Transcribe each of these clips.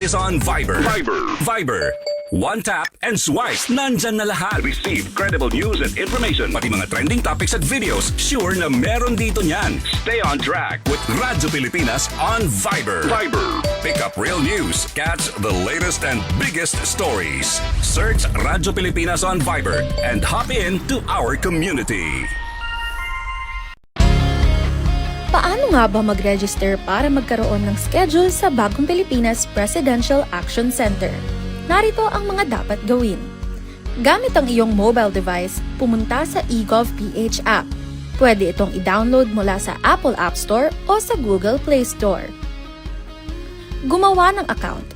is on Viber. Viber. One tap and swipe. Nandyan na lahat. Receive credible news and information. Pati mga trending topics at videos. Sure na meron dito niyan. Stay on track with Radyo Pilipinas on Viber. Pick up real news. Catch the latest and biggest stories. Search Radyo Pilipinas on Viber and hop in to our community. Paano nga ba mag-register para magkaroon ng schedule sa Bagong Pilipinas Presidential Action Center? Narito ang mga dapat gawin. Gamit ang iyong mobile device, pumunta sa eGovPH app. Pwede itong i-download mula sa Apple App Store o sa Google Play Store. Gumawa ng account.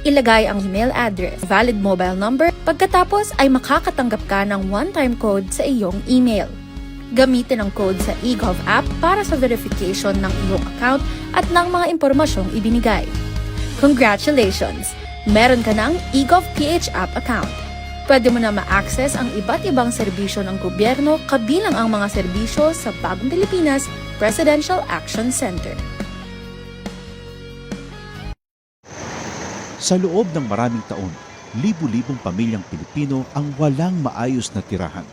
Ilagay ang email address, valid mobile number, pagkatapos ay makakatanggap ka ng one-time code sa iyong email. Gamitin ang code sa eGov app para sa verification ng iyong account at ng mga impormasyong ibinigay. Congratulations! Meron ka ng eGovPH app account. Pwede mo na ma-access ang iba't ibang serbisyo ng gobyerno kabilang ang mga serbisyo sa Bagong Pilipinas Presidential Action Center. Sa loob ng maraming taon, libu-libong pamilyang Pilipino ang walang maayos na tirahan.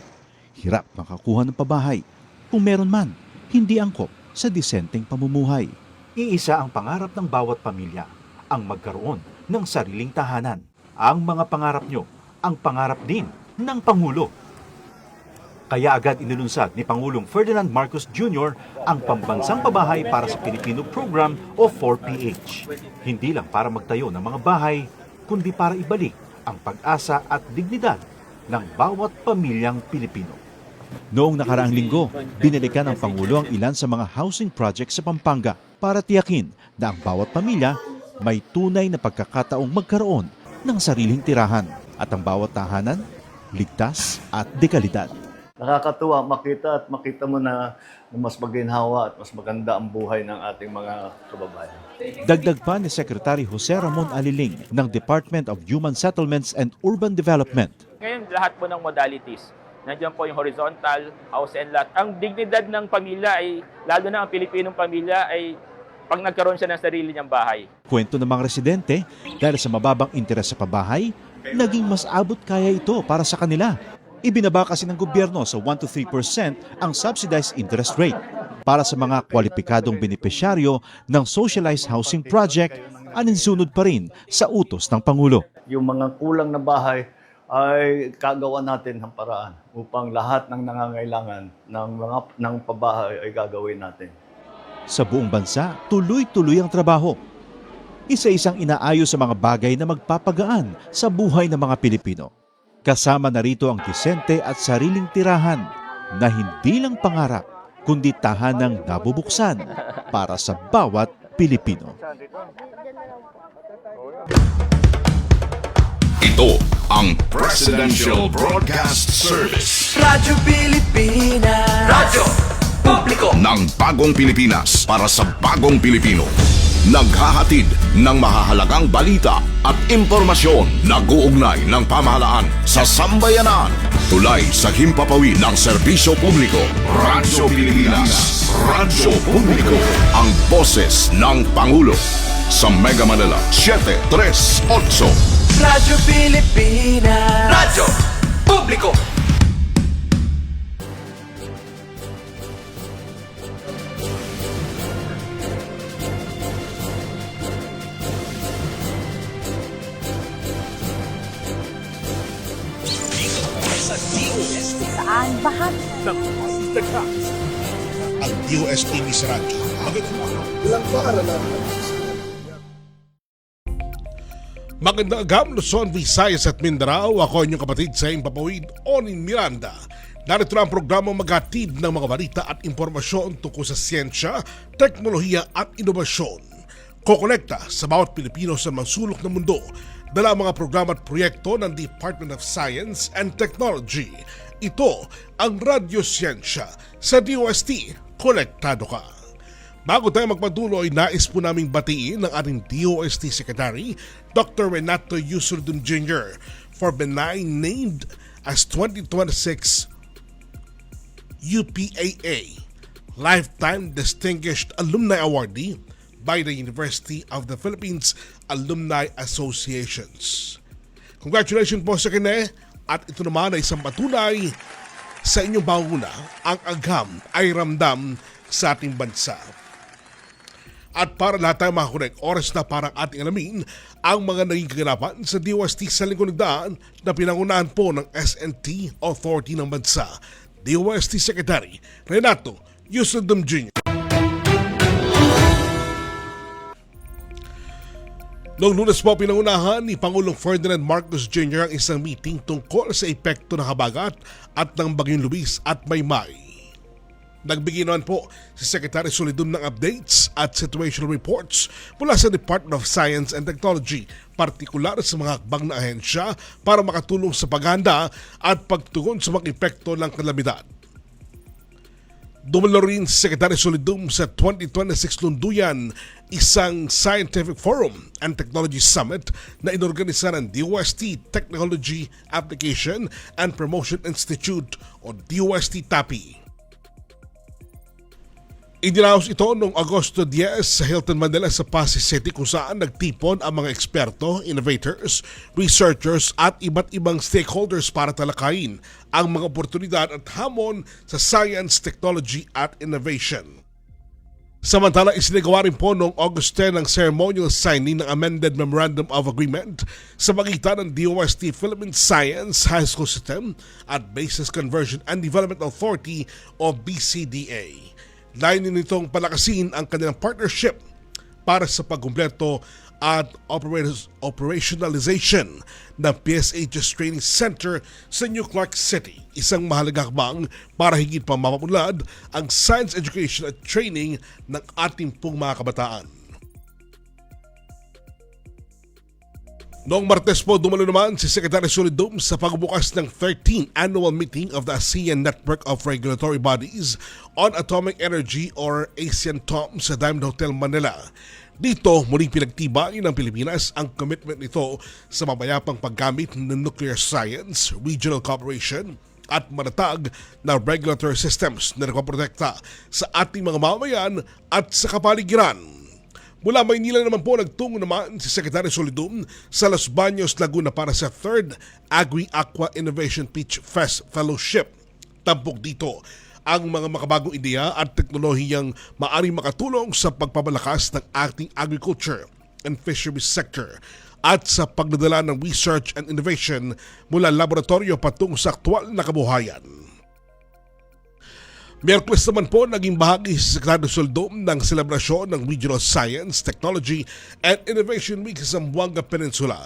Hirap makakuha ng pabahay. Kung meron man, hindi angkop sa disenteng pamumuhay. Iisa ang pangarap ng bawat pamilya, ang magkaroon ng sariling tahanan. Ang mga pangarap nyo, ang pangarap din ng Pangulo. Kaya agad inilunsad ni Pangulong Ferdinand Marcos Jr. ang Pambansang Pabahay para sa Pilipino Program o 4PH. Hindi lang para magtayo ng mga bahay, kundi para ibalik ang pag-asa at dignidad ng bawat pamilyang Pilipino. Noong nakaraang linggo, binalikan ng Pangulo ang ilan sa mga housing projects sa Pampanga para tiyakin na ang bawat pamilya may tunay na pagkakataong magkaroon ng sariling tirahan at ang bawat tahanan, ligtas at dekalidad. Nakakatuwa makita mo na mas maginhawa at mas maganda ang buhay ng ating mga kababayan. Dagdag pa ni Secretary Jose Ramon Aliling ng Department of Human Settlements and Urban Development. Ngayon, lahat po ng modalities. Nandiyan po yung horizontal, house and lot. Ang dignidad ng pamilya ay, lalo na ang Pilipinong pamilya, ay pag nagkaroon siya ng sarili niyang bahay. Kwento ng mga residente, dahil sa mababang interes sa pabahay, naging mas abot kaya ito para sa kanila. Ibinaba kasi ng gobyerno sa 1 to 3% ang subsidized interest rate para sa mga kwalipikadong benepisyaryo ng socialized housing project, aninsunod pa rin sa utos ng Pangulo. Yung mga kulang na bahay ay kagawa natin ng paraan upang lahat ng nangangailangan ng pabahay ay gagawin natin. Sa buong bansa, tuloy-tuloy ang trabaho. Isa-isang inaayos sa mga bagay na magpapagaan sa buhay ng mga Pilipino. Kasama na rito ang disente at sariling tirahan na hindi lang pangarap, kundi tahanang nabubuksan para sa bawat Pilipino. Ito ang Presidential Broadcast Service. Radyo Pilipinas. Radyo Publiko Ng Bagong Pilipinas para sa Bagong Pilipino. Naghahatid ng mahahalagang balita at impormasyon nag-uugnay ng pamahalaan sa sambayanan. Tulay sa himpapawid ng serbisyo publiko. Radyo Pilipinas. Radyo Publiko. Ang boses ng Pangulo. Sa Mega Manila, 738. Radyo Pilipinas. Radyo Publiko. Saan bahagi ng podcast. Ang DOST Miss Radyo. Magandang agam, Luzon, Visayas at Mindanao. Ako inyong kapatid sa Himpapawid, Onin Miranda. Narito na ang programa maghatid ng mga balita at impormasyon tungkol sa siyensya, teknolohiya at inobasyon. Kokonekta sa bawat Pilipino sa mga sulok ng mundo dala ang mga programa at proyekto ng Department of Science and Technology. Ito ang Radyo Siyensya sa DOST. Konektado ka. Bago tayo magpatuloy, nais po naming batiin ng ating DOST Secretary, Dr. Renato Yusurdun Jr. for benign named as 2026 UPAA Lifetime Distinguished Alumni Awardee by the University of the Philippines Alumni Associations. Congratulations po sa kanya at ito naman ay isang patunay sa inyong panguna ang agam ay ramdam sa ating bansa. At para lahat tayo makakunik, oras na para ating alamin ang mga naging kaganapan sa DOST sa lingkod nagdaan na pinangunahan po ng SNT Authority ng bansa, DOST Secretary Renato Yusudum Jr. Noong Lunes po, pinangunahan ni Pangulong Ferdinand Marcos Jr. ang isang meeting tungkol sa epekto ng habagat at ng Bagyong Luis at Maymay. Nagbigay naman po si Secretary Solidum ng updates at situational reports mula sa Department of Science and Technology, partikular sa mga hakbang na ahensya para makatulong sa paghahanda at pagtugon sa mga epekto ng kalamidad. Dumalo rin si Secretary Solidum sa 2026 Lunduyan, isang scientific forum and technology summit na inorganisa ng DOST Technology Application and Promotion Institute o DOST TAPI. Idinaos ito noong Agosto 10 sa Hilton Manila sa Pasay City kung saan nagtipon ang mga eksperto, innovators, researchers at iba't ibang stakeholders para talakayin ang mga oportunidad at hamon sa science, technology at innovation. Samantala, isinagawa rin po noong August 10 ang ceremonial signing ng amended Memorandum of Agreement sa pagitan ng DOST Philippine Science High School System at Basis Conversion and Development Authority o BCDA. Layunin nitong palakasin ang kanilang partnership para sa pagkumpleto at operationalization ng PSHS Training Center sa New Clark City, isang mahalagang hakbang para higit pa mapapulad ang science education at training ng ating pong mga kabataan. Noong Martes po, dumalo naman si Secretary Solidum sa pagbukas ng 13th Annual Meeting of the ASEAN Network of Regulatory Bodies on Atomic Energy or ASEAN-TOM sa Diamond Hotel, Manila. Dito, muling pinagtibay ng Pilipinas ang commitment nito sa mabayapang paggamit ng nuclear science, regional cooperation, at matatag na regulatory systems na nagpaprotekta sa ating mga mamamayan at sa kapaligiran. Mula Maynila naman po nagtungo naman si Secretary Solidum sa Los Baños, Laguna para sa 3rd Agri-Aqua Innovation Peach Fest Fellowship. Tampok dito ang mga makabagong ideya at teknolohiyang maaring makatulong sa pagpapalakas ng ating agriculture and fisheries sector at sa pagdadala ng research and innovation mula laboratorio patungo sa aktwal na kabuhayan. Miyerkules naman po naging bahagi si Secretary Solidum ng selebrasyon ng Regional Science, Technology and Innovation Week sa Zamboanga Peninsula.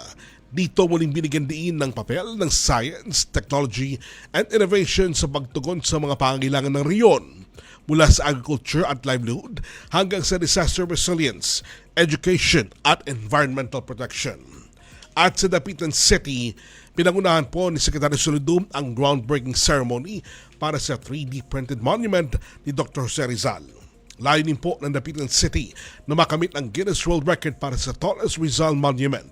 Dito muling binigyan diin ng papel ng science, technology and innovation sa pagtugon sa mga pangangailangan ng riyon, mula sa agriculture at livelihood hanggang sa disaster resilience, education at environmental protection. At sa Dapitan City, pinangunahan po ni Secretary Solidum ang groundbreaking ceremony para sa 3D printed monument ni Dr. Jose Rizal. Layunin po ng Dapitan City na makamit ang Guinness World Record para sa tallest Rizal Monument.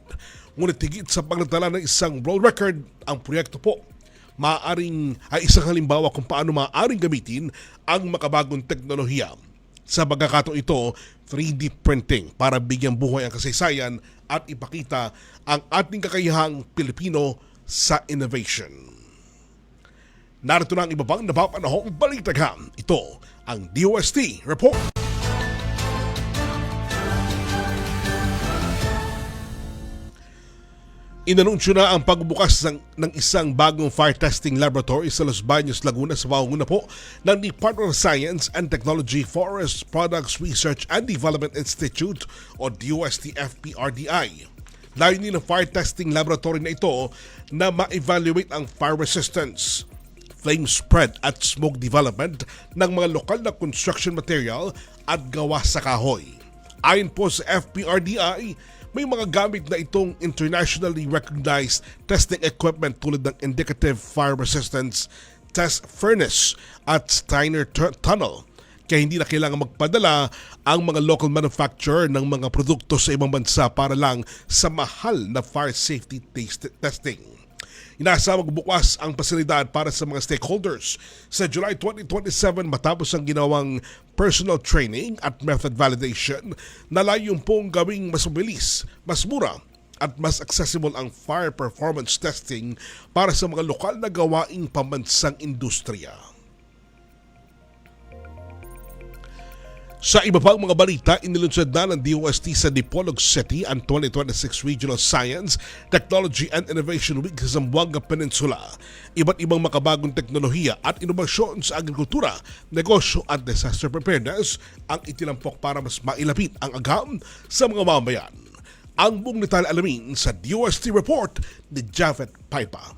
Ngunit higit sa paglatala ng isang world record, ang proyekto po ay isang halimbawa kung paano maaaring gamitin ang makabagong teknolohiya. Sa pagkakataong ito, 3D printing para bigyang buhay ang kasaysayan at ipakita ang ating kakayahang Pilipino sa innovation. Narito na ang iba pang napapanahong balitagham. Ito ang DOST Report. Inanunsyo na ang pagbubukas ng isang bagong fire testing laboratory sa Los Baños, Laguna sa pangunguna po ng Department of Science and Technology Forest Products Research and Development Institute o DOST-FPRDI. Layunin ng fire testing laboratory na ito na ma-evaluate ang fire resistance, flame spread at smoke development ng mga lokal na construction material at gawa sa kahoy. Ayon po sa FPRDI, may mga gamit na itong internationally recognized testing equipment tulad ng indicative fire resistance test furnace at Steiner tunnel. Kaya hindi na kailangan magpadala ang mga local manufacturer ng mga produkto sa ibang bansa para lang sa mahal na fire safety testing. Inasa magbukas ang pasilidad para sa mga stakeholders sa July 2027 matapos ang ginawang personal training at method validation na layong pong gawing mas mabilis, mas mura at mas accessible ang fire performance testing para sa mga lokal na gawaing pambansang industriya. Sa iba pang mga balita, inilunsad na ng DOST sa Dipolog City ang 2026 Regional Science, Technology and Innovation Week sa Zamboanga Peninsula. Iba't ibang makabagong teknolohiya at inobasyon sa agrikultura, negosyo at disaster preparedness ang itinampok para mas mailapit ang agam sa mga mamayan. Ang buong detalye alamin sa DOST Report ni Javed Paipa.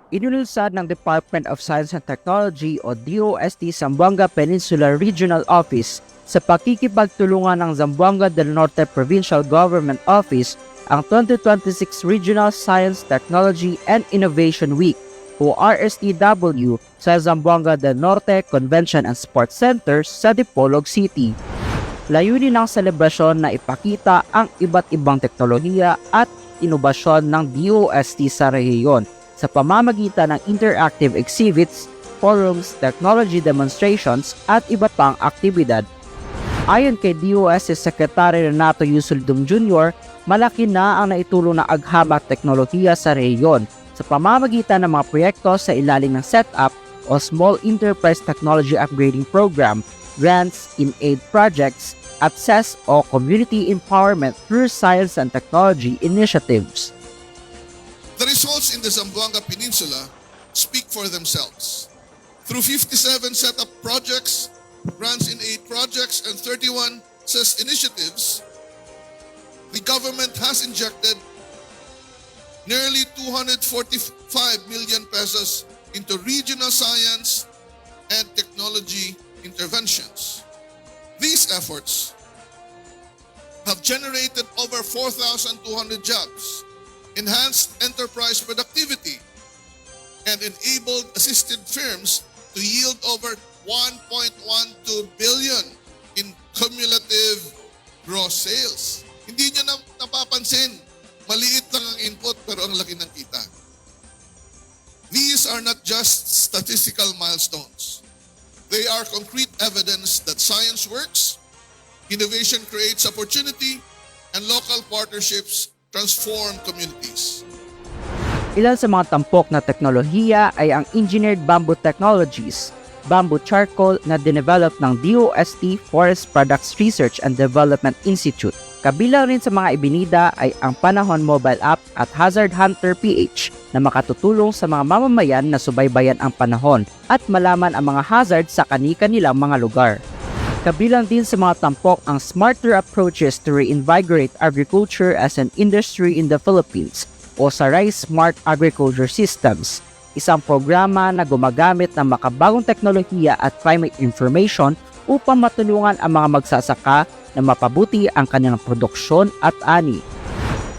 Inilunsad ng Department of Science and Technology o DOST Zamboanga Peninsula Regional Office sa pakikipagtulungan ng Zamboanga del Norte Provincial Government Office ang 2026 Regional Science, Technology and Innovation Week o RSTW sa Zamboanga del Norte Convention and Sports Center sa Dipolog City. Layunin ng selebrasyon na ipakita ang iba't ibang teknolohiya at inobasyon ng DOST sa rehiyon sa pamamagitan ng interactive exhibits, forums, technology demonstrations at iba pang aktibidad. Ayon kay DOST Secretary Renato Yusuldum Jr., malaki na ang naitulong na agham at teknolohiya sa rehiyon sa pamamagitan ng mga proyekto sa ilalim ng setup o Small Enterprise Technology Upgrading Program, grants in aid projects, at CES o Community Empowerment through Science and Technology Initiatives. The results in the Zamboanga Peninsula speak for themselves. Through 57 setup projects, grants in aid projects, and 31 CES initiatives, the government has injected nearly 245 million pesos into regional science and technology interventions. These efforts have generated over 4,200 jobs, enhanced enterprise productivity, and enabled assisted firms to yield over 1.12 billion in cumulative gross sales. Hindi nyo napapansin, maliit lang ang input pero ang laki ng kita. These are not just statistical milestones. They are concrete evidence that science works, innovation creates opportunity, and local partnerships transform communities. Ilan sa mga tampok na teknolohiya ay ang Engineered Bamboo Technologies, bamboo charcoal na dinevelop ng DOST Forest Products Research and Development Institute. Kabilang rin sa mga ibinida ay ang Panahon Mobile App at Hazard Hunter PH na makatutulong sa mga mamamayan na subaybayan ang panahon at malaman ang mga hazard sa kani-kanilang mga lugar. Kabilang din sa mga tampok ang smarter approaches to reinvigorate agriculture as an industry in the Philippines o sa Rice Smart Agriculture Systems, isang programa na gumagamit ng makabagong teknolohiya at climate information upang matulungan ang mga magsasaka na mapabuti ang kanilang produksyon at ani.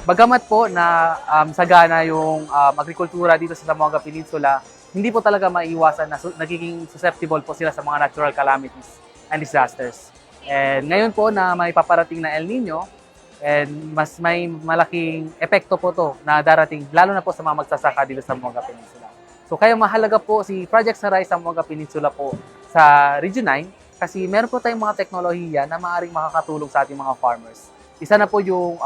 Bagamat po na sagana yung agrikultura dito sa Zamboanga Peninsula, hindi po talaga maiiwasan na nagiging susceptible po sila sa mga natural calamities and disasters. And ngayon po na may paparating na El Nino, and mas may malaking epekto po to na darating, lalo na po sa mga magsasaka dito sa Zamboanga Peninsula. So kaya mahalaga po si Project Saray sa Zamboanga Peninsula po sa Region 9 kasi meron po tayong mga teknolohiya na maaaring makakatulong sa ating mga farmers. Isa na po yung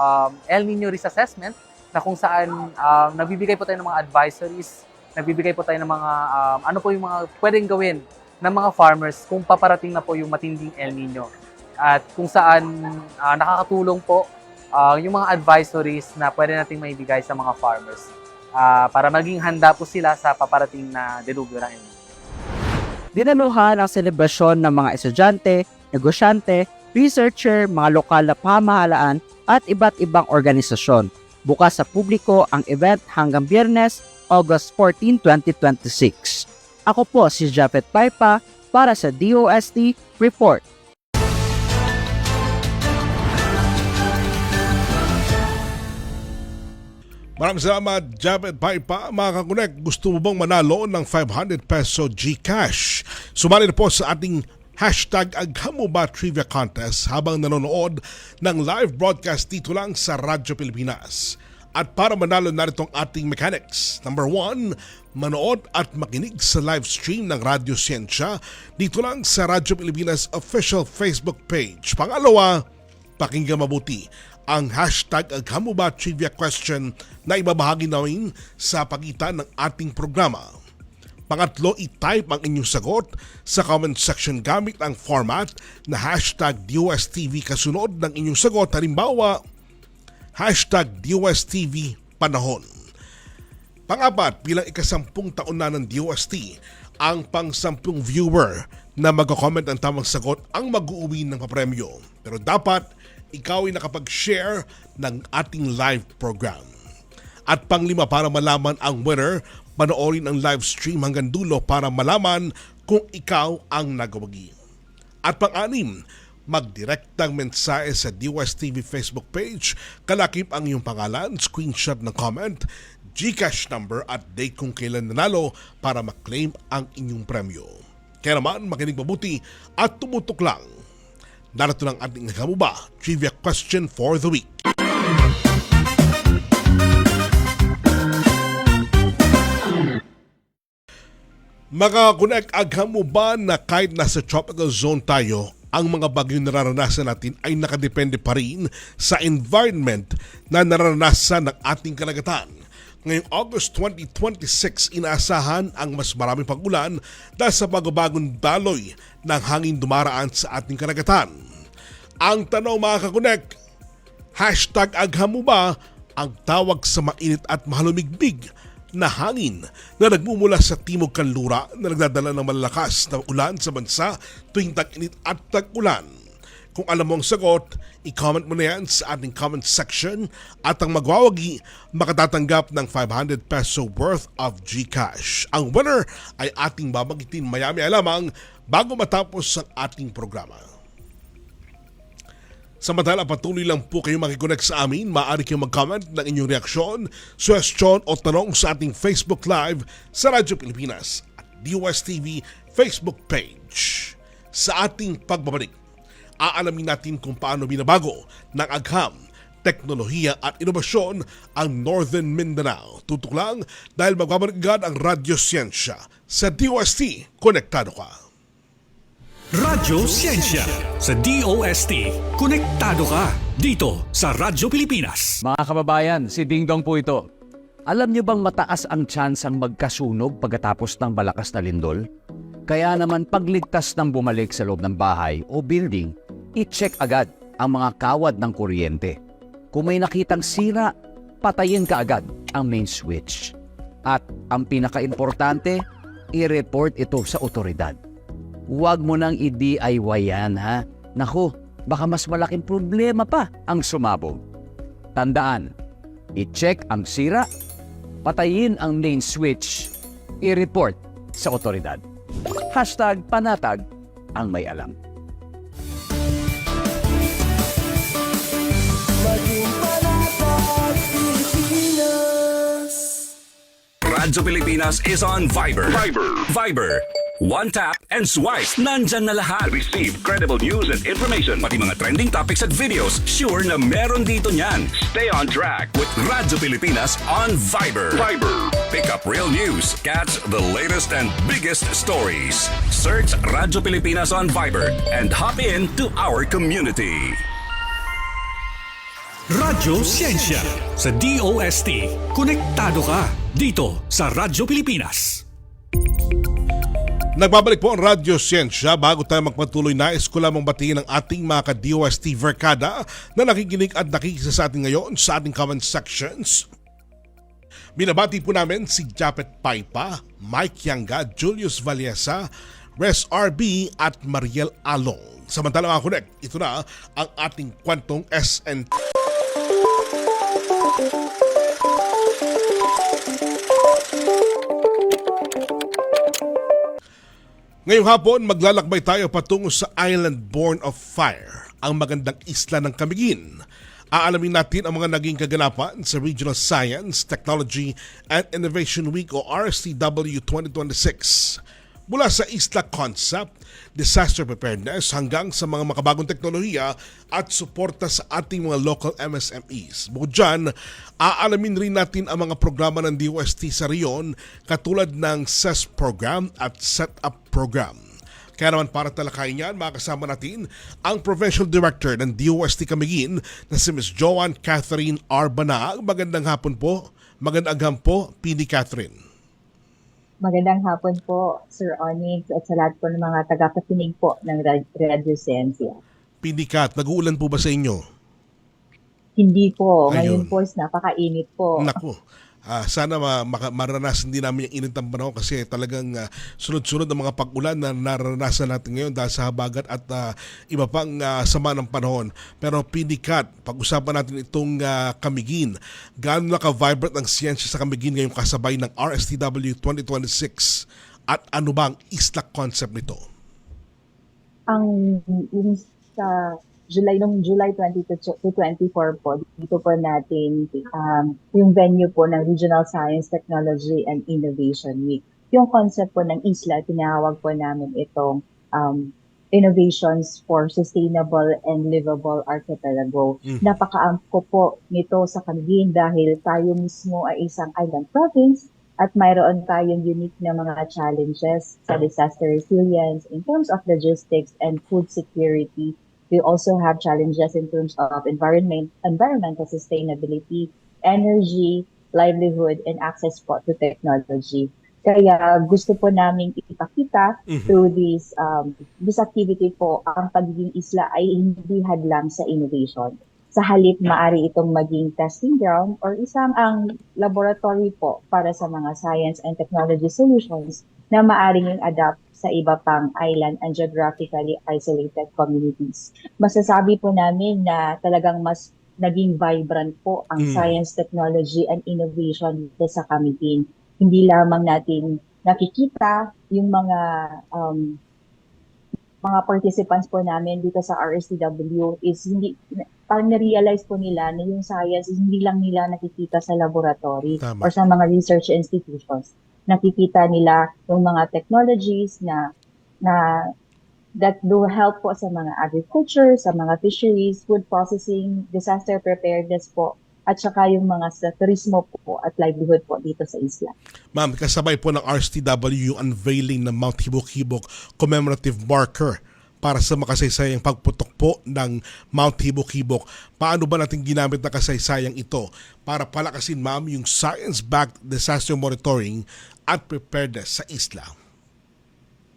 El Nino Risk Assessment na kung saan nagbibigay po tayo ng mga advisories, nagbibigay po tayo ng mga ano po yung mga pwedeng gawin ng mga farmers kung paparating na po yung matinding El Nino. At kung saan nakakatulong po yung mga advisories na pwede nating maibigay sa mga farmers para maging handa po sila sa paparating na delubyo ng El Nino. Dinaluhan ang selebrasyon ng mga estudyante, negosyante, researcher, mga lokal na pamahalaan at iba't ibang organisasyon. Bukas sa publiko ang event hanggang Biyernes, August 14, 2026. Ako po si Japet Paipa para sa DOST Report. Maraming salamat, Javed Paipa. Mga kakunek, gusto mo bang manalo ng 500 peso GCash? Sumali na po sa ating #Aghamuba Trivia Contest habang nanonood ng live broadcast dito lang sa Radyo Pilipinas. At para manalo narito ang ating mechanics. Number 1, manood at makinig sa live stream ng Radyo Siyensya dito lang sa Radyo Pilipinas official Facebook page. Pangalawa, pakinggan mabuti ang #Aghamuba Trivia question na ibabahagi namin sa pagitan ng ating programa. Pangatlo, i-type ang inyong sagot sa comment section gamit ang format na #DOSTV kasunod ng inyong sagot. Halimbawa, #DOSTV panahon. Pangapat, bilang ika-10 taon na ng DOST, ang pang-10 viewer na mag-comment ang tamang sagot ang mag-uuwi ng papremyo. Pero dapat ikaw ay nakapag-share ng ating live program. At pang-5, para malaman ang winner, panoorin ang live stream hanggang dulo para malaman kung ikaw ang nagawagi. At pang-6, magdirektang mensahe sa DOSTV Facebook page, kalakip ang iyong pangalan, screenshot ng comment, GCash number at date kung kailan nanalo para maklaim ang inyong premyo. Kaya naman, makinig mabuti at tumutok lang. Narito ng ating Aghamuba Trivia Question for the Week. Makakunek, Aghamuba na kahit nasa tropical zone tayo, ang mga bagyong nararanasan natin ay nakadepende pa rin sa environment na nararanasan ng ating karagatan. Ngayong August 2026, inaasahan ang mas maraming pag-ulan dahil sa bagong daloy ng hangin dumaraan sa ating karagatan. Ang tanong, mga kakunek, #Aghamuba ang tawag sa mainit at mahalumigmig na hangin na nagmumula sa timog kanlura na nagdadala ng malalakas na ulan sa bansa tuwing tag-init at tag-ulan. Kung alam mo ang sagot, i-comment mo na yan sa ating comment section at ang magwawagi makatatanggap ng 500 peso worth of GCash. Ang winner ay ating babagitin maya-maya lamang bago matapos ang ating programa. Samantala, patuloy lang po kayong makikonek sa amin. Maaari kayong mag-comment ng inyong reaksyon, suwestyon o tanong sa ating Facebook Live sa Radyo Pilipinas at DOSTV Facebook page. Sa ating pagbabalik, aalamin natin kung paano binabago ng agham, teknolohiya at inobasyon ang Northern Mindanao. Tutok lang dahil magbabalik agad ang Radyo Siyensya sa DOST. Konektado ka! Radyo Siyensya sa DOST. Konektado ka dito sa Radyo Pilipinas. Mga kababayan, si Ding Dong po ito. Alam niyo bang mataas ang tsansang magkasunog pagkatapos ng malakas na lindol? Kaya naman pagligtas ng bumalik sa loob ng bahay o building, i-check agad ang mga kawad ng kuryente. Kung may nakitang sira, patayin ka agad ang main switch. At ang pinaka-importante, i-report ito sa otoridad. Huwag mo nang i-DIY yan, ha? Naku, baka mas malaking problema pa ang sumabog. Tandaan, i-check ang sira, patayin ang main switch, i-report sa otoridad. #panatag ang may alam. Radyo Pilipinas is on Viber. Viber. One tap and swipe. Nandyan na lahat. Receive credible news and information. Pati mga trending topics at videos. Sure na meron dito niyan. Stay on track with Radyo Pilipinas on Viber. Pick up real news. Catch the latest and biggest stories. Search Radyo Pilipinas on Viber and hop in to our community. Radyo Siyensya sa DOST. Konektado ka dito sa Radyo Pilipinas. Nagbabalik po ang Radyo Siyensya. Bago tayo magpatuloy, nais ko lamang batiin ang ating mga ka-DOST Verkada na nakikinig at nakikisa sa atin ngayon sa ating comment sections. Binabati po namin si Japet Paipa, Mike Yanga, Julius Valiesa, Res RB at Mariel Along. Samantala mga connect, ito na ang ating kwentong SNT. Ngayong hapon, maglalakbay tayo patungo sa Island Born of Fire, ang magandang isla ng Camiguin. Aalamin natin ang mga naging kaganapan sa Regional Science, Technology and Innovation Week o RSTW 2026. Mula sa Isla Concept, disaster preparedness hanggang sa mga makabagong teknolohiya at suporta sa ating mga local MSMEs. Bukod dyan, aalamin rin natin ang mga programa ng DOST sa riyon katulad ng CES program at Setup program. Kaya naman para talakayin yan, makasama natin ang Provincial Director ng DOST Camiguin na si Ms. Joanne Catherine Arbana. Magandang hapon po. Magandang agham po, Pini Catherine. Magandang hapon po, Sir Onyx, at sa lahat po ng mga tagapakinig po ng Radio Ciencia. Pinikat, nag-uulan po ba sa inyo? Hindi po. Ayun. Ngayon po, napakainit po. Naku, sana maranasan din namin yung init ng panahon kasi talagang sunod-sunod ang mga pag-ulan na naranasan natin ngayon dahil sa habagat at iba pang sama ng panahon. Pero Pinikat, pag-usapan natin itong Camiguin. Gaano na ka-vibrant ang siyensya sa Camiguin ngayong kasabay ng RSTW 2026 at ano ba ang Isla Concept nito? Yung sa noong July 20 to 24 po, dito po natin yung venue po ng Regional Science, Technology and Innovation Week. Yung concept po ng ISLA, tinawag po namin itong Innovations for Sustainable and Livable Archipelago. Napakaangko po nito sa Camiguin dahil tayo mismo ay isang island province at mayroon tayong unique na mga challenges sa disaster resilience in terms of logistics and food security. We also have challenges in terms of environmental sustainability, energy, livelihood, and access po to technology. Kaya gusto po namin ipakita through this activity po, ang pagiging isla ay hindi hadlang sa innovation. Sa halip, maaari itong maging testing ground or isang laboratory po para sa mga science and technology solutions na maaaring adapt sa iba pang island and geographically isolated communities. Masasabi po namin na talagang mas naging vibrant po ang science, technology, and innovation dito sa Camiguin. Hindi lamang natin nakikita yung mga participants po namin dito sa RSTW is parang na-realize po nila na yung science is hindi lang nila nakikita sa laboratory or sa mga research institutions. Nakikita nila yung mga technologies na that do help po sa mga agriculture, sa mga fisheries, food processing, disaster preparedness po, at saka yung mga sa turismo po at livelihood po dito sa isla. Ma'am, kasabay po ng RSTW yung unveiling ng Mount Hibok-Hibok commemorative marker para sa makasaysayang pagputok po ng Mount Hibok-Hibok. Paano ba natin ginamit na kasaysayang ito para palakasin, ma'am, yung science-backed disaster monitoring at preparedness sa isla?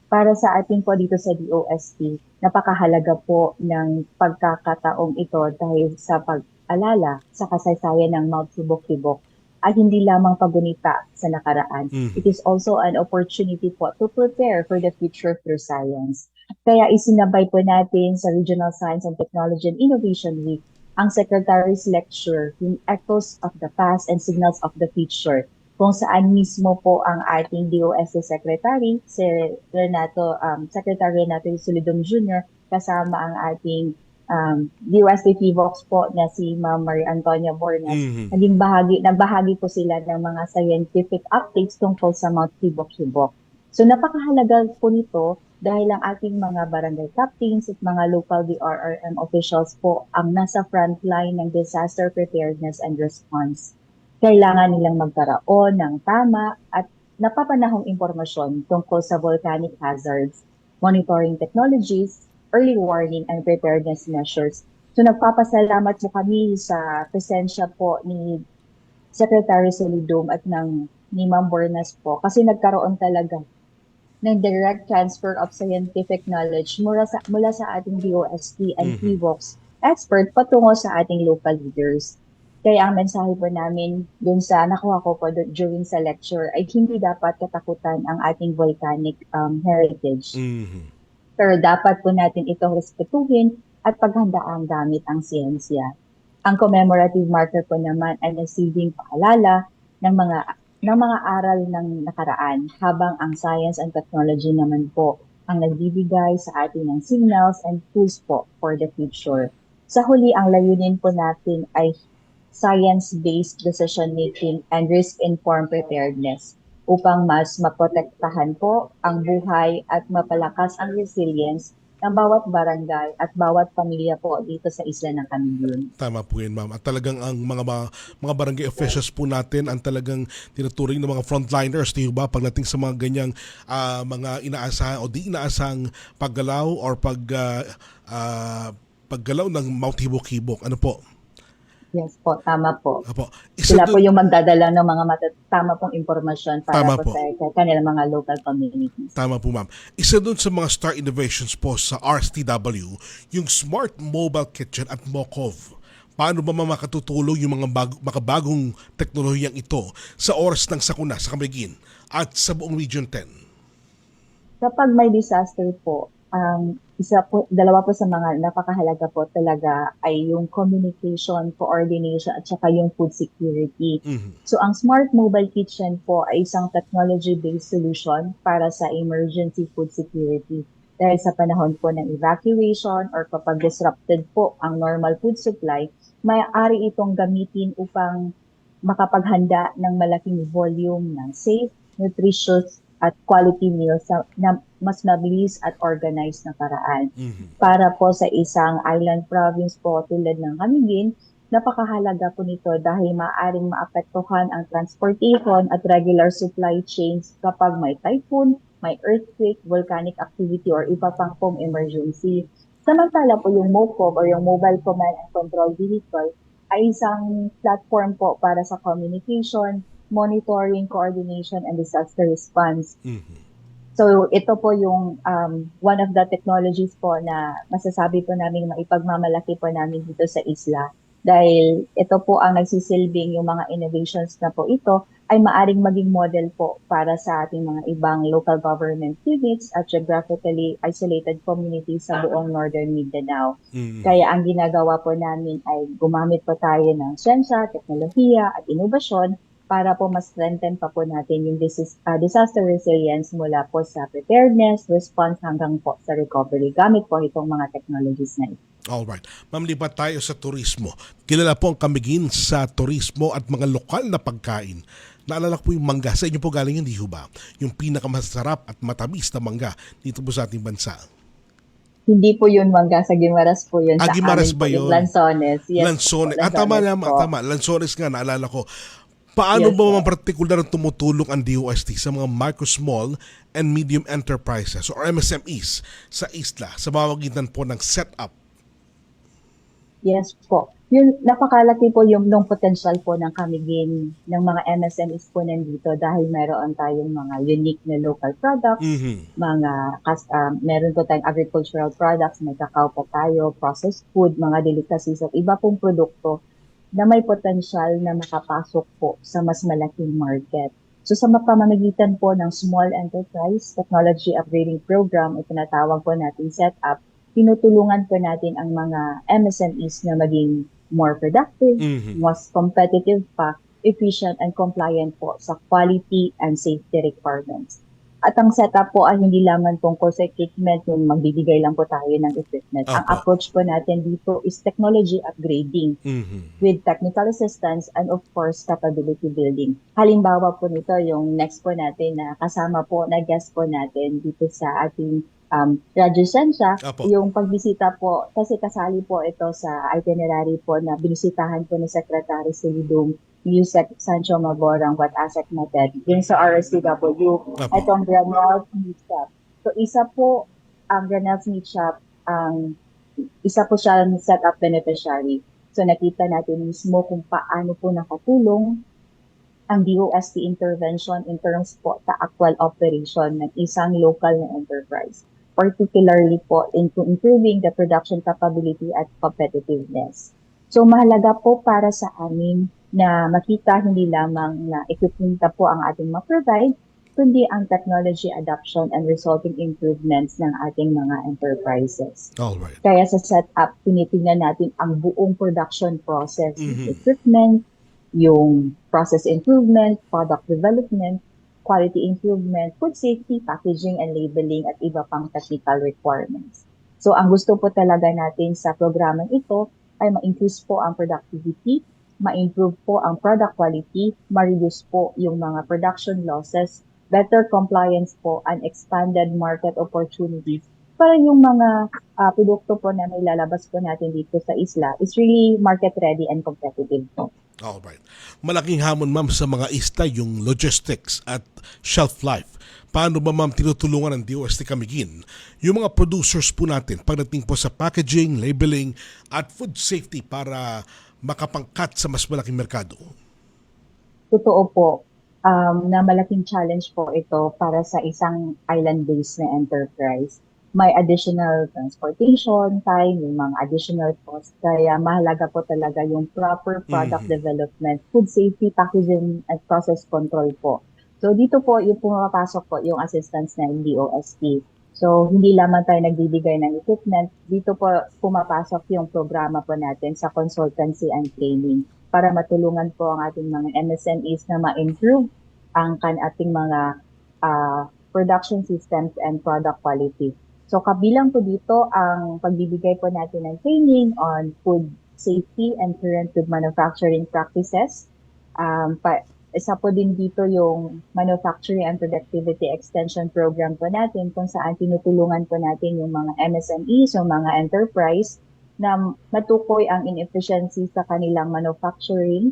Para sa atin po dito sa DOST, napakahalaga po ng pagkakataong ito dahil sa pag-alala sa kasaysayan ng Mount Hibok-Hibok ay hindi lamang pagunita sa nakaraan. It is also an opportunity po to prepare for the future through science. Kaya isinabay po natin sa Regional Science and Technology and Innovation Week ang Secretary's Lecture, yung Echoes of the Past and Signals of the Future, kung saan mismo po ang ating DOST Secretary, si Secretary Renato Solidum Jr., kasama ang ating DOST PHIVOX po na si Ma'am Maria Antonia Bornas. Nagbahagi po sila ng mga scientific updates tungkol sa Mount Hibok-Hibok. So napakahalaga po nito dahil ang ating mga barangay captains at mga local DRRM officials po ang nasa frontline ng disaster preparedness and response. Kailangan nilang magkaroon ng tama at napapanahong impormasyon tungkol sa volcanic hazards, monitoring technologies, early warning and preparedness measures. So nagpapasalamat po kami sa presensya po ni Secretary Solidum at ni Ma'am Bornas po kasi nagkaroon talaga ng direct transfer of scientific knowledge mula sa ating DOST and PHIVOX expert patungo sa ating local leaders. Kaya ang mensahe po namin dun sa nakuha ko po during sa lecture ay hindi dapat katakutan ang ating volcanic heritage. Pero dapat po natin itong respetuhin at paghandaang gamit ang siyensya. Ang commemorative marker po naman ay nagsibing paalala ng mga aral ng nakaraan, habang ang science and technology naman po ang nagbibigay sa atin ng signals and tools po for the future. Sa huli, ang layunin po natin ay science-based decision-making and risk-informed preparedness. upang mas maprotektahan po ang buhay at mapalakas ang resilience ng bawat barangay at bawat pamilya po dito sa isla ng Camiguin. Tama po yun, ma'am. At talagang ang mga barangay officials po natin ang talagang tinuturing ng mga frontliners, di ba, pagdating sa mga ganyang mga inaasahan o di inaasahang paggalaw or paggalaw ng Mount Hibok-Hibok. Ano po? Yes po, tama po. Apo. Sila po yung magdadala ng mga tama pong impormasyon para Tama po po. sa kanilang mga local communities. Tama po, ma'am. Isa dun sa mga star innovations po sa RSTW, yung Smart Mobile Kitchen at Mokov. Paano ba makatutulong yung mga makabagong teknolohiyang ito sa oras ng sakuna sa Camiguin at sa buong Region 10? Kapag may disaster po, dalawa po sa mga napakahalaga po talaga ay yung communication, coordination at saka yung food security. So ang Smart Mobile Kitchen po ay isang technology-based solution para sa emergency food security. Dahil sa panahon po ng evacuation or kapag disrupted po ang normal food supply, maaari itong gamitin upang makapaghanda ng malaking volume ng safe, nutritious at quality meals na mas mabilis at organized na paraan. Para po sa isang island province po tulad ng Camiguin, napakahalaga po nito dahil maaaring maapektuhan ang transportation at regular supply chains kapag may typhoon, may earthquake, volcanic activity or iba pang pong emergency. Samantala po yung MOCOV or yung Mobile Command and Control Vehicle ay isang platform po para sa communication, monitoring, coordination, and disaster response. So ito po yung one of the technologies po na masasabi po namin maipagmamalaki po namin dito sa isla. Dahil ito po ang nagsisilbing yung mga innovations na po ito ay maaring maging model po para sa ating mga ibang local government units at geographically isolated communities sa buong Northern Mindanao. Kaya ang ginagawa po namin ay gumamit po tayo ng siyensya, teknolohiya at inobasyon para po mas strengthen pa po natin yung disaster resilience mula po sa preparedness, response hanggang po sa recovery gamit po itong mga technologies na ito. Alright. Ma'am, lipat tayo sa turismo. Kilala po ang Camiguin sa turismo at mga lokal na pagkain. Naalala ko po yung mangga. Sa inyo po galing hindi ho ba? Yung pinakamasarap at matamis na mangga dito po sa ating bansa. Hindi po yun mangga, sa Guimaras po yun. Guimaras ba yun? Lanzones. Yes, Lanzones. Lanzones Tama. po. Lanzones nga, naalala ko. Paano ba mga partikular tumutulong ang DOST sa mga micro, small, and medium enterprises or MSMEs sa isla sa pamamagitan po ng setup? Yes po. Yung napakalaki po yung potential po ng Camiguin ng mga MSMEs po nandito dahil meron tayong mga unique na local products, meron po tayong agricultural products, may kakao po tayo, processed food, mga delicacies at iba pong produkto na may potential na makapasok po sa mas malaking market. So sa pamamagitan po ng Small Enterprise Technology Upgrading Program, ito tinatawag po natin setup, tinutulungan po natin ang mga MSMEs na maging more productive, mas competitive pa, efficient and compliant po sa quality and safety requirements. At ang setup po ay hindi lamang tungkol sa equipment, yung magbibigay lang po tayo ng equipment. Ang approach po natin dito is technology upgrading with technical assistance and of course capability building. Halimbawa po nito yung next po natin na kasama po na guest po natin dito sa ating Radyo Sensya, yung pagbisita po, kasi kasali po ito sa itinerary po na binisitahan po ni Secretary Silidong Yusek Sancho Maborang what asset method yun sa RSTW itong Granels Meat Shop. So isa po ang Granels Meat Shop, isa po siya set-up beneficiary. So nakita natin mismo kung paano po nakatulong ang DOST intervention in terms po sa actual operation ng isang local na enterprise, particularly po into improving the production capability at competitiveness. So mahalaga po para sa amin na makita hindi lamang na equipment po ang ating ma-provide, kundi ang technology adoption and resulting improvements ng ating mga enterprises. Alright. Kaya sa setup, tinitingnan natin ang buong production process, equipment, yung process improvement, product development, quality improvement, food safety, packaging and labeling at iba pang technical requirements. So ang gusto po talaga natin sa programang ito ay ma-increase po ang productivity, ma-improve po ang product quality, ma-reduce po yung mga production losses, better compliance po, and expanded market opportunities para yung mga produkto po na may lalabas po natin dito sa isla is really market ready and competitive po. Alright. Malaking hamon ma'am sa mga isla yung logistics at shelf life. Paano ba ma'am tinutulungan ng DOST Camiguin yung mga producers po natin pagdating po sa packaging, labeling at food safety para makapangkat sa mas malaking merkado? Totoo po na malaking challenge po ito para sa isang island-based na enterprise. May additional transportation time, yung mga additional costs. Kaya mahalaga po talaga yung proper product development, food safety, packaging, at process control po. So dito po yung pumapasok po yung assistance ng DOST. So hindi lamang tayo nagbibigay ng equipment, dito po pumapasok yung programa po natin sa consultancy and training para matulungan po ang ating mga MSMEs na ma-improve ang ating mga production systems and product quality. So kabilang po dito ang pagbibigay po natin ng training on food safety and current food manufacturing practices. Isa po din dito yung Manufacturing and Productivity Extension Program po natin kung saan tinutulungan po natin yung mga MSMEs o mga enterprise na matukoy ang inefficiency sa kanilang manufacturing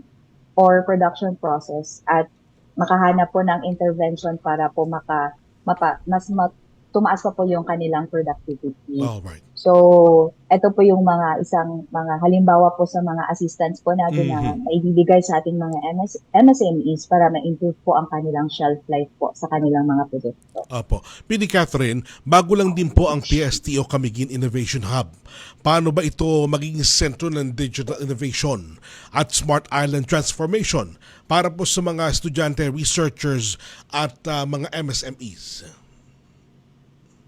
or production process at makahanap po ng intervention para po tumaas pa po yung kanilang productivity. Alright. So, ito po yung mga halimbawa po sa mga assistance po natin na maibibigay sa ating mga MSMEs para ma-improve po ang kanilang shelf life po sa kanilang mga produkto. Opo. Pili Catherine, bago lang din po ang PSTO Camiguin Innovation Hub. Paano ba ito magiging sentro ng digital innovation at smart island transformation para po sa mga estudyante, researchers at mga MSMEs?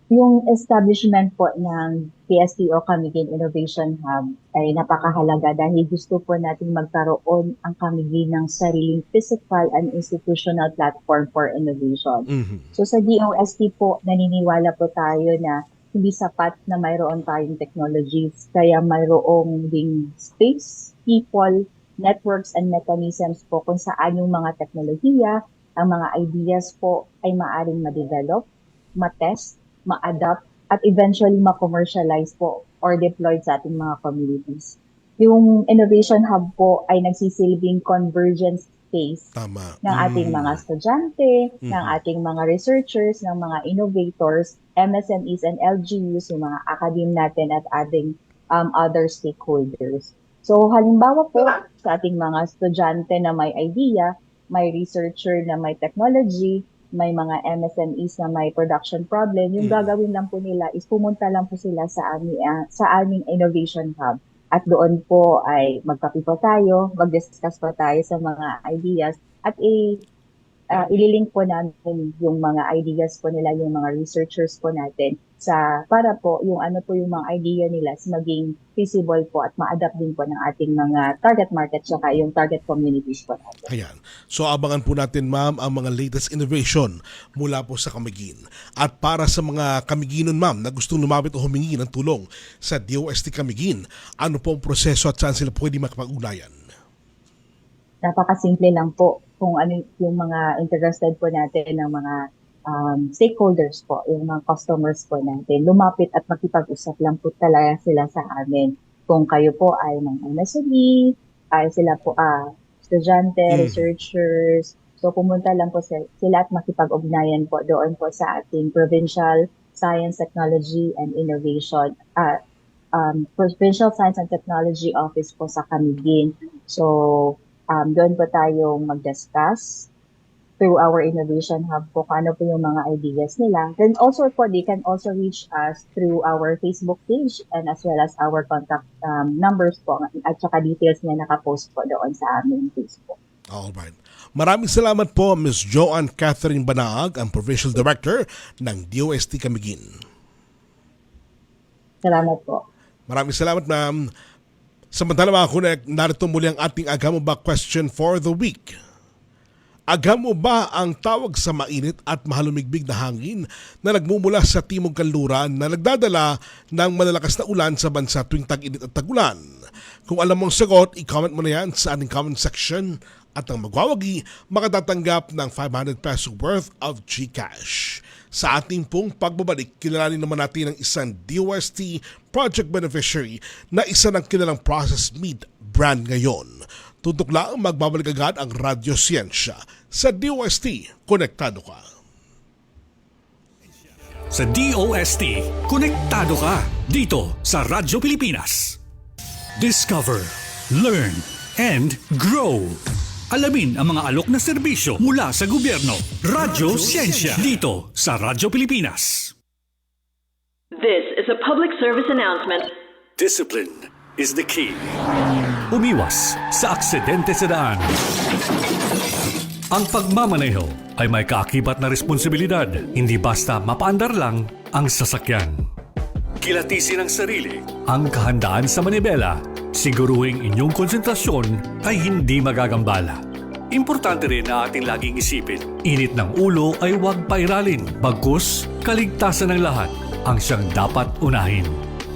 Yung establishment po ng PSTO Camiguin Innovation Hub ay napakahalaga dahil gusto po natin magkaroon ang Camiguin ng sariling physical and institutional platform for innovation. So sa DOST po, naniniwala po tayo na hindi sapat na mayroon tayong technologies, kaya mayroong ding space, people, networks, and mechanisms po kung saan yung mga teknolohiya, ang mga ideas po ay maaring ma-develop, ma-test, ma-adapt, at eventually ma-commercialize po or deployed sa ating mga communities. Yung Innovation Hub po ay nagsisilbing convergence space ng ating mga estudyante, ng ating mga researchers, ng mga innovators, MSMEs and LGUs, yung mga academe natin at ating other stakeholders. So halimbawa po sa ating mga estudyante na may idea, may researcher na may technology, may mga MSMEs na may production problem, yung gagawin lang po nila is pumunta lang po sila sa aming Innovation Hub. At doon po ay magkape po tayo, mag-discuss po tayo sa mga ideas at ililink po namin yung mga ideas po nila, yung mga researchers po natin para po yung yung mga idea nila maging feasible po at ma-adapt din po ng ating mga target market saka yung target communities po natin. Ayan. So abangan po natin ma'am ang mga latest innovation mula po sa Camiguin. At para sa mga Camiginon ma'am na gustong lumapit o humingi ng tulong sa DOST Camiguin, ano po ang proseso at saan sila pwede makapag-ugnayan? Napakasimple lang po kung ano yung mga interested po natin ng mga stakeholders po, yung mga customers po natin. Lumapit at makipag-usap lang po talaga sila sa amin. Kung kayo po ay mga MSME, ay sila po estudyante, researchers, so pumunta lang po sila at makipag-ugnayan po doon po sa ating Provincial Science, Technology and Innovation Provincial Science and Technology Office po sa Camiguin. So, doon po tayong mag-discuss through our Innovation Hub po kung ano po yung mga ideas nila. Then also po, they can also reach us through our Facebook page and as well as our contact numbers po at saka details na nakapost po doon sa aming Facebook. Alright. Maraming salamat po Ms. Joanne Catherine Banaag, ang Provincial Director ng DOST Camiguin. Salamat po. Maraming salamat ma'am. Samantala mga kunek, narito muli ang ating Agamo Ba question for the week. Agamo ba ang tawag sa mainit at mahalumigbig na hangin na nagmumula sa timog kanluran na nagdadala ng malalakas na ulan sa bansa tuwing tag-init at tag-ulan? Kung alam mong sagot, i-comment mo na yan sa ating comment section at ang magwawagi makatatanggap ng 500 peso worth of GCash. Sa ating pong pagbabalik, kilalanin naman natin ang isang DOST project beneficiary na isa ng kilalang processed meat brand ngayon. Tutok lang, magbabalik agad ang Radyo Siyensya sa DOST. Konektado ka. Sa DOST, konektado ka dito sa Radyo Pilipinas. Discover, learn, and grow. Alamin ang mga alok na serbisyo mula sa gobyerno. Radyo Siyensya dito sa Radyo Pilipinas. This is a public service announcement. Discipline is the key. Umiwas sa aksidente sa daan. Ang pagmamaneho ay may kaakibat na responsibilidad. Hindi basta mapaandar lang ang sasakyan. Kilatisin ang sarili, ang kahandaan sa manibela. Siguruhing inyong konsentrasyon ay hindi magagambala. Importante rin na ating laging isipin, init ng ulo ay huwag pairalin. Bagkus, kaligtasan ng lahat ang siyang dapat unahin.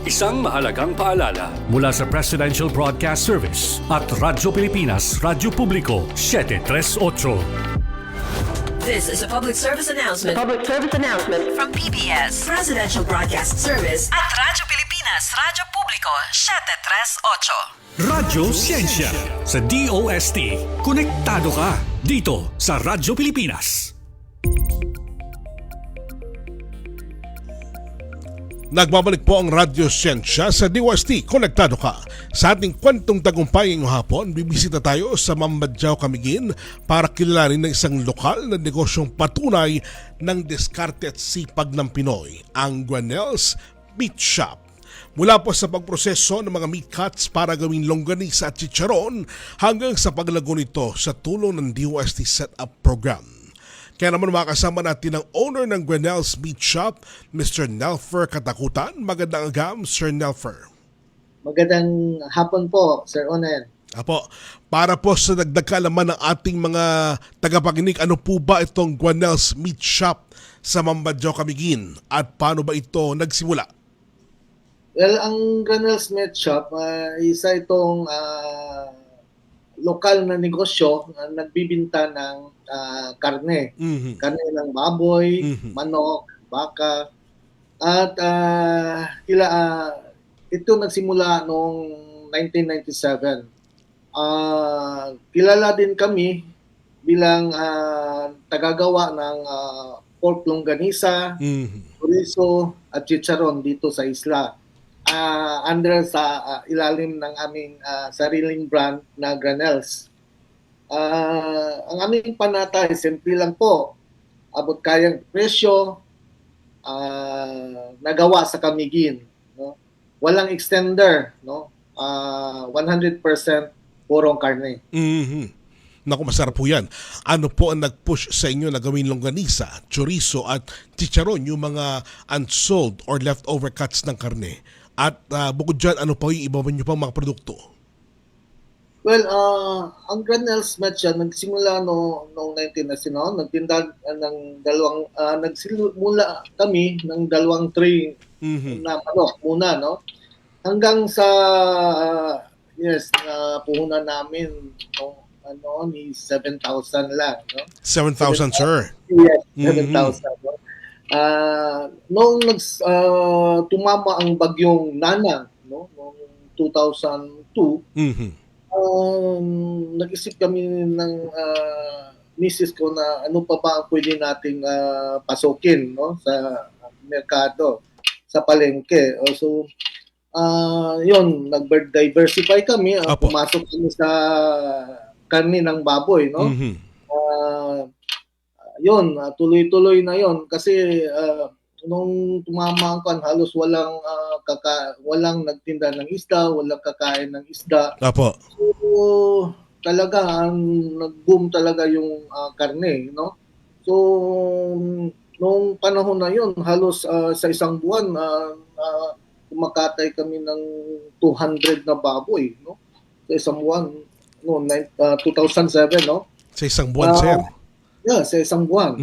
Isang mahalagang paalala mula sa Presidential Broadcast Service at Radyo Pilipinas, Radyo Publiko, 738. This is a public service announcement. From PBS, Presidential Broadcast Service at Radyo Pilipinas, Radyo Publiko, 738. Radyo Siyensya sa DOST. Konektado ka dito sa Radyo Pilipinas. Nagbabalik po ang Radyo Siyensya sa DOST. Konektado ka. Sa ating kwentong tagumpay ngayong hapon, bibisita tayo sa Mambadyao, Camiguin para kilalanin ng isang lokal na negosyong patunay ng diskarte at sipag ng Pinoy, ang Granel's Meat Shop. Mula po sa pagproseso ng mga meat cuts para gawing longganisa at chicharon hanggang sa paglago nito sa tulong ng DOST Setup Program. Kaya naman makasama natin ang owner ng Granel's Meat Shop, Mr. Nelfer Katakutan. Magandang agam, Sir Nelfer. Magandang hapon po, Sir Onen. Apo, para po sa dagdag kaalaman ng ating mga tagapakinig, ano po ba itong Granel's Meat Shop sa Mambadyao, Camiguin at paano ba ito nagsimula? Well, ang Granel's Meat Shop, isa itong lokal na negosyo na nagbibinta ng karne. Karne ng baboy, manok, baka. At ito nagsimula noong 1997. Kilala din kami bilang tagagawa ng pork longganisa, chorizo at chicharon dito sa isla. Under sa ilalim ng aming sariling brand na Granel's. Ang aming panatay, simple lang po, abot kayang presyo, nagawa sa Camiguin. No? Walang extender, no? 100% purong karne. Naku, masarap po yan. Ano po ang nag-push sa inyo na gawin longganisa, chorizo at chicharon, yung mga unsold or leftover cuts ng karne? At bukod dyan, ano pa yung iba nyo pang mga produkto? Well, ang Granel's Meat Shop nagsimula noong 1999, nagtinda ng nagsimula kami ng 2 tray na manok muna, no? Hanggang sa puhunan namin ni 7,000 lang, no? 7,000, sir? Yes, 7,000. No? Noong tumama ang bagyong Nanang, no, noong 2002, nag-isip kami ng misis ko na ano pa ba ang pwede nating pasukin, no, sa merkado, sa palengke. So, yun, nag-diversify kami, pumasok kami sa karne ng baboy, no. Yun, tuloy-tuloy na yun kasi nung tumama ang halos walang nagtinda ng isda, walang kakain ng isda. Apo. So, talaga nag-boom talaga yung karne, no? So, nung panahon na yun, halos sa isang buwan kumakatay kami ng 200 na baboy, no? Sa isang buwan, no, 2007, no? Sa isang buwan, sir? Yeah, sa isang buwan.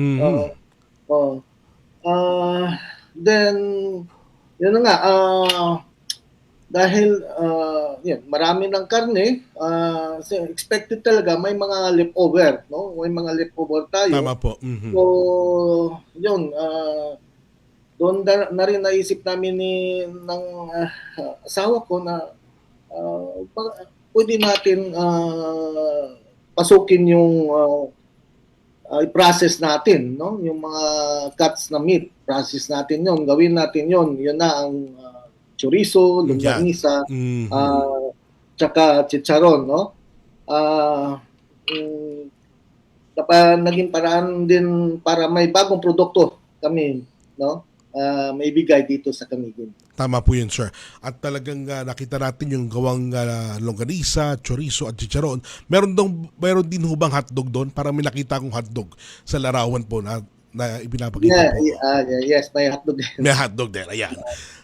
Then, yun na nga, dahil yan, marami ng karne, so expected talaga may mga leftover, no? May mga leftover tayo. Tama po. Mhm. So, yun, doon na rin naisip namin ng asawa ko na pwede natin pasukin yung i-process natin, no? Yung mga cuts na meat, process natin yon, gawin natin yon. Yun na ang chorizo, longganisa, tsaka chicharon, no? Naging paraan din para may bagong produkto kami, no? May bigay dito sa Camiguin. Tama po yun, sir. At talagang nakita natin yung gawang longganisa, chorizo at chicharon. Meron din hubang hotdog doon? Para may nakita akong hotdog sa larawan po na ibinapakita po. Yes, may hotdog din. May hotdog din, ayan.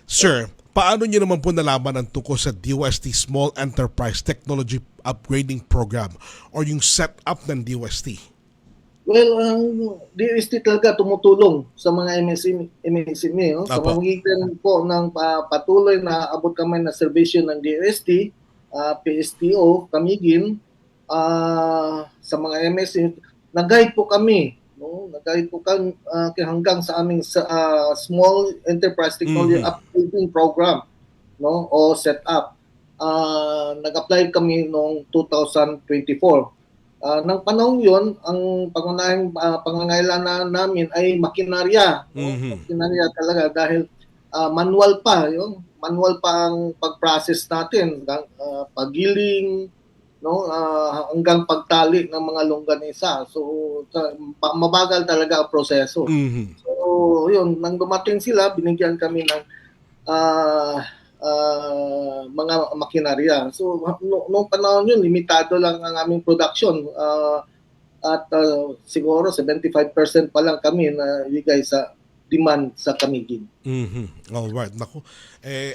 Sir, paano niyo naman po nalaman ang tungkol sa DOST Small Enterprise Technology Upgrading Program or yung setup ng DOST? Well, ang DOST talaga tumutulong sa mga MSME, no? Sa pamamagitan po ng patuloy na abot kamay na serbisyo ng DOST, PSTO, Camiguin, sa mga MSME, nag-guide po kami, no? Nag-guide po kami hanggang sa aming Small Enterprise Technology Upgrading Program, no? O setup. Nag-apply kami noong 2024. Nang panahon yon, ang pangunahing pangangailangan namin ay makinarya. Makinarya talaga dahil manual pa. Manual pa ang pag-process natin. Paggiling, no? Hanggang pagtali ng mga longganisa. So, mabagal talaga ang proseso. So, yun, nang dumating sila, binigyan kami ng mga makinarya. So, noong panahon yun, limitado lang ang aming production. At siguro 75% pa lang kami na ibigay sa demand sa Camiguin. Alright. Naku.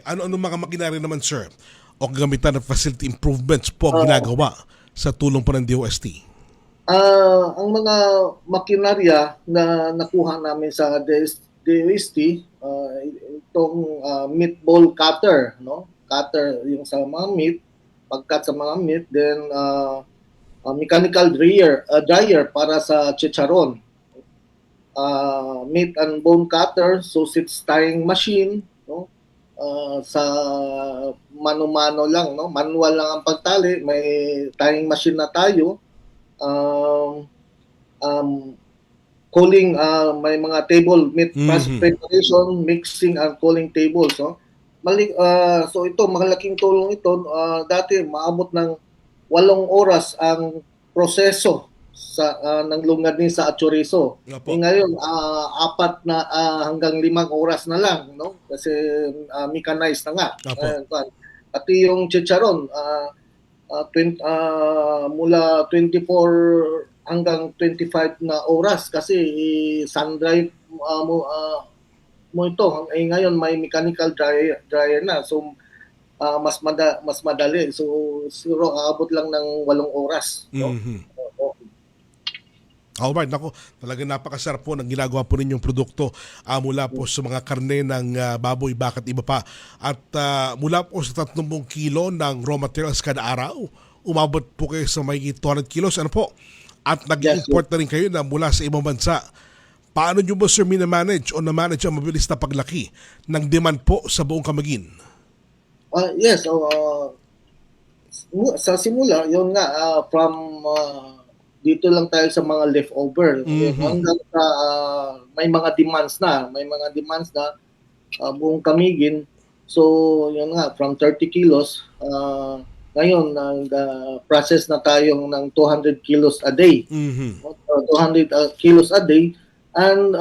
Ano mga makinarya naman, sir? O gamitan ng facility improvements po ang ginagawa sa tulong po ng DOST? Ang mga makinarya na nakuha namin sa DOST, itong meatball cutter, no? Cutter yung sa mga meat, pag-cut sa mga meat, then mechanical dryer para sa chicharon. Meat and bone cutter, sausage tying machine, no? Sa mano-mano lang, no? Manual lang ang pagtali, may tying machine na tayo. Cooling, may mga table meat preparation, mixing and cooling tables, no? So ito, malaking tulong ito. Dati maabot ng 8 oras ang proseso ng longganisa at chorizo. Ngayon 4 na hanggang 5 oras na lang, no? Kasi mechanized na nga. Pati yung chicharon, mula 24 hanggang 25 na oras kasi sun-dry mo ito. Ngayon may mechanical dryer na. So mas madali. So siguro aabot lang ng 8 oras. No? Alright, nako, talaga napakasarap po ng ginagawa po ninyong produkto mula po sa mga karne ng baboy, bakat iba pa. At mula po sa 30 kilo ng raw materials kada araw, umabot po kayo sa may 200 kilos. Ano po? At nag-import na rin kayo na mula sa ibang bansa. Paano nyo ba, sir, minamanage o na-manage ang mabilis na paglaki ng demand po sa buong Camiguin? Yes. Sa simula, yun nga, from dito lang tayo sa mga leftover. Hanggang sa may mga demands na. Buong Camiguin. So, yun nga, from 30 kilos, ngayon, process na tayo ng 200 kilos a day. 200 kilos a day. And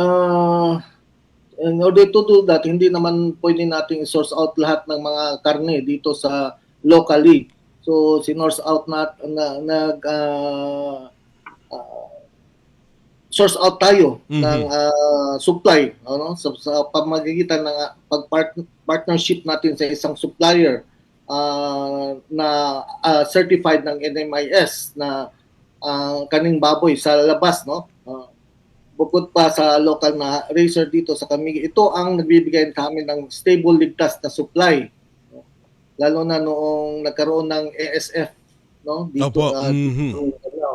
in order to do that, hindi naman pwede nating source out lahat ng mga karne dito sa locally. So, sinorse out source out tayo ng supply, ano? Sa pamamagitan ng partnership natin sa isang supplier na certified ng NMIS na kaning baboy sa labas, no? Bukod pa sa local na racer dito sa Camiguin, ito ang nagbibigay sa amin ng stable, ligtas na supply. lalo na noong nagkaroon ng ASF, no? Dito, Opo.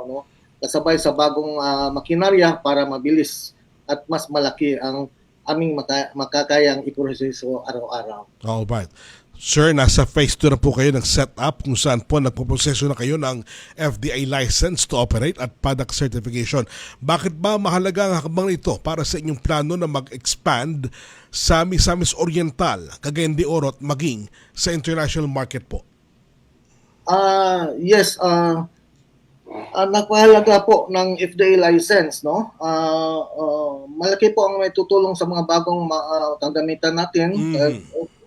no? Kasabay sa bagong makinarya para mabilis at mas malaki ang aming makakayang iproseso araw-araw. Alright. Sir, nasa phase 2 na po kayo ng setup kung saan po nagpoproseso na kayo ng FDA license to operate at product certification. Bakit ba mahalaga ang hakbang ito para sa inyong plano na mag-expand sa Misamis Oriental, Cagayan de Oro at maging sa international market po? Yes, napahalaga po ng FDA license, no? Malaki po ang may tutulong sa mga bagong gamitan natin.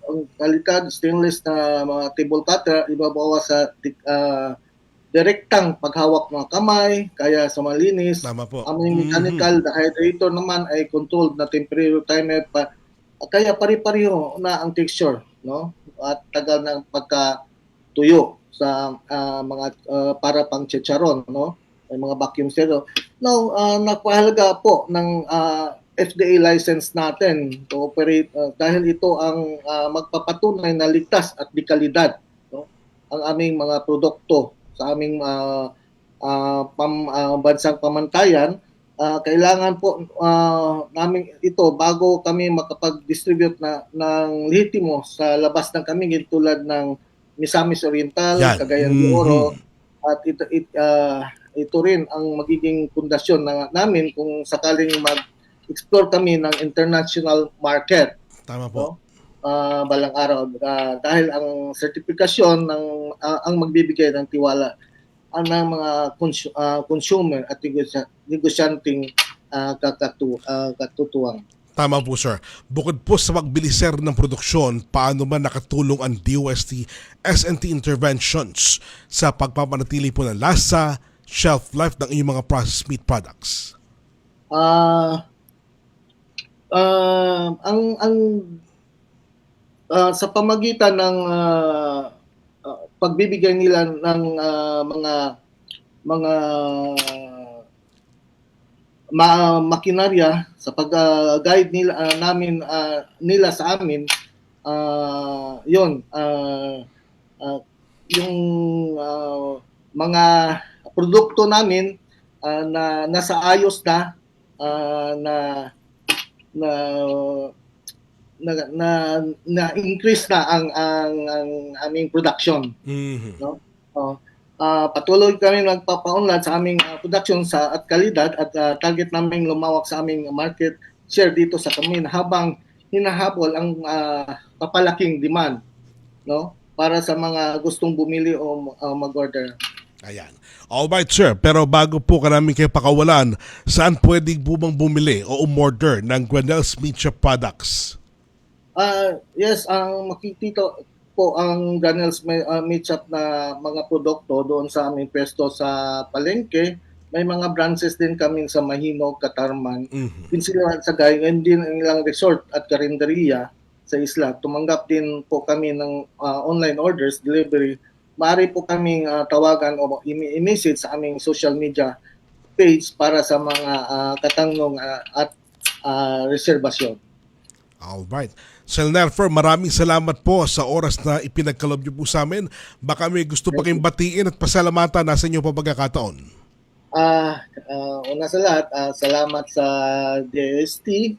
Ang kalidad, stainless na mga table cutter, ibabawas sa direktang paghawak ng kamay, kaya sa malinis. Tama po. Ang mechanical dehydrator naman ay controlled na temperature timer pa. Kaya pari-pariho na ang texture, no? At tagal ng pagkatuyo sa mga para pang chicharon, no? May mga vacuum seal. Now, napahalaga po ng FDA license natin to operate dahil ito ang magpapatunay na ligtas at di kalidad, no? Ang aming mga produkto sa aming bansang pamantayan. Kailangan po namin ito bago kami makapag-distribute ng lihitimo sa labas ng kamingin tulad ng Misamis Oriental, Cagayan de Oro, at ito rin ang magiging pundasyon namin kung sakaling explore kami ng international market. Tama po. Balang araw. Dahil ang sertifikasyon ang magbibigay ng tiwala ng mga consumer at negosyanteng katutuwang. Tama po, sir. Bukod po sa pagbiliser ng produksyon, paano ba nakatulong ang DOST S&T interventions sa pagpapanatili po ng lasa, shelf life ng inyong mga processed meat products? Sa pamagitan ng pagbibigay nila ng mga makinarya sa pag-guide nila sa amin, yung mga produkto namin na nasa ayos na increase na ang aming production. No? Patuloy kami nagpapaunlad sa aming production at kalidad at target namin lumawak sa aming market share dito sa Kamin habang hinahabol ang papalaking demand, no, para sa mga gustong bumili o mag-order. Ayan. Alright, sir. Pero bago po ka namin kayo pakawalan, saan pwedeng bumang bumili o umorder ng Granel's Meat Shop products? Yes, ang makikita po ang Granel's Meat Shop na mga produkto doon sa aming pwesto sa palengke. May mga branches din kami sa Mahino, Katarman, Pinsilan sa Gayon, din ang ilang resort at karinderiya sa isla. Tumanggap din po kami ng online orders, delivery. Maaari po kaming tawagan o i-message sa aming social media page para sa mga katanong at reservasyon. Alright. Sir Nelfer, maraming salamat po sa oras na ipinagkalob niyo po sa amin. Baka may gusto pa kayong batiin at pasalamatan, nasa inyo pa pagkakataon. Una sa lahat, salamat sa DST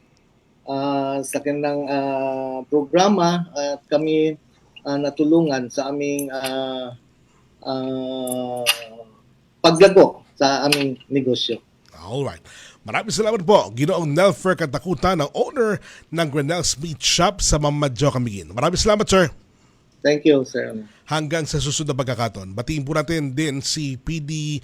sa kanilang programa at kami natulungan sa aming paglago sa aming negosyo. Alright. Maraming salamat po, Ginoong Nelfer Katakuta, ng owner ng Granel's Meat Shop sa Mamadjo, Camiguin. Maraming salamat, sir. Thank you, sir. Hanggang sa susunod na pagkakataon. Batiin po natin din si PD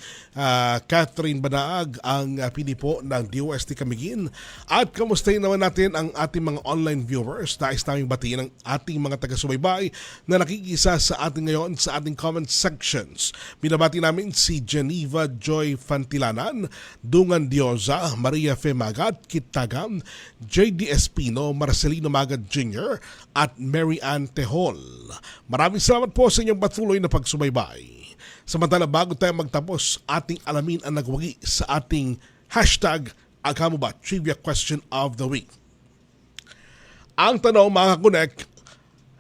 Catherine Banaag, ang PD po ng DOST Camiguin. At kamustahin naman natin ang ating mga online viewers. Nais naming batiin ang ating mga taga-subaybay na nakikisa sa ating ngayon sa ating comment sections. Binabati namin si Geneva Joy Fantilanan, Dungan Dioza, Maria Fe Magat, Kitagam, JD Espino, Marcelino Magad Jr. at Mary Ann Tehol. Maraming salamat po sa inyong patuloy na pagsubaybay. Samantala, bago tayo magtapos, ating alamin ang nagwagi sa ating hashtag Agamo Ba Trivia Question of the Week. Ang tanong, mga kakunek,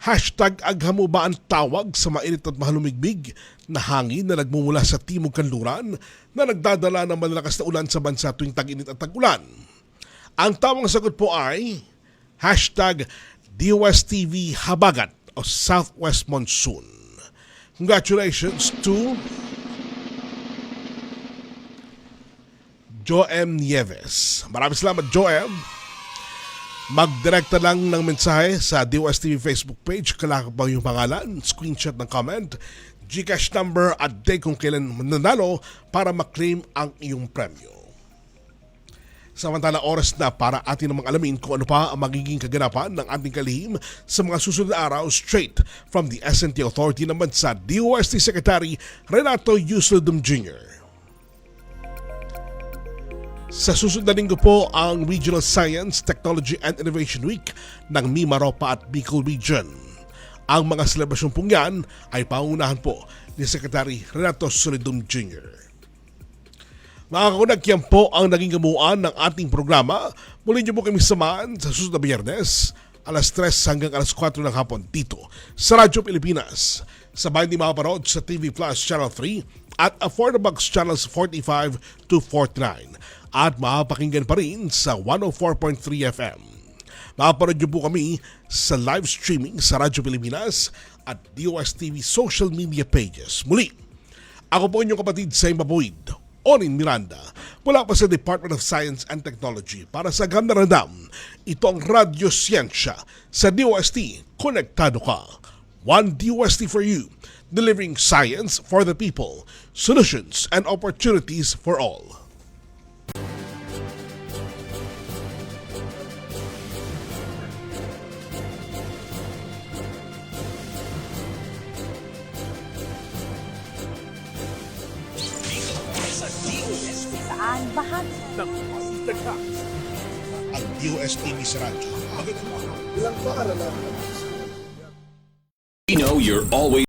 Hashtag aghamo ba ang tawag sa mainit at mahalumigmig na hangin na nagmumula sa timog kanluran na nagdadala ng malalakas na ulan sa bansa tuwing tag-init at tag-ulan? Ang tamang sagot po ay hashtag DOSTV Habagat o Southwest Monsoon. Congratulations to Joem Nieves. Maraming salamat, Joem. Magdirekta lang ng mensahe sa DOSTV Facebook page, kalakapang yung pangalan, screenshot ng comment, GCash number at day kung kailan nanalo para maklaim ang iyong premyo. Samantala, oras na para atin namang alamin kung ano pa ang magiging kaganapan ng ating kalihim sa mga susunod na araw straight from the S&T Authority ng bansa, DOST Secretary Renato Yusludum Jr. Sa susunod na linggo po ang Regional Science, Technology and Innovation Week ng Mimaropa at Bicol Region. Ang mga selebrasyon pong yan ay paunahan po ni Secretary Renato Yusludum Jr. Mga kakunag, yan po ang naging gamuan ng ating programa. Muli niyo po kami samahan sa susunod na Biyernes, alas 3 hanggang alas 4 ng hapon dito sa Radyo Pilipinas. Sabay di makaparod sa TV Plus Channel 3 at Affordabox Channels 45 to 49. At makapakinggan pa rin sa 104.3 FM. Makaparod niyo po kami sa live streaming sa Radyo Pilipinas at DOSTV social media pages. Muli, ako po inyong kapatid sa Imbabawid, Onin Miranda, mula pa sa Department of Science and Technology para sa Ganda Randam. Ito ang Radyo Siyensya sa DOST. Konektado ka. One DOST for you, delivering science for the people, solutions and opportunities for all. Saan bahagi ng ang DOSTV sa radyo. We know you're always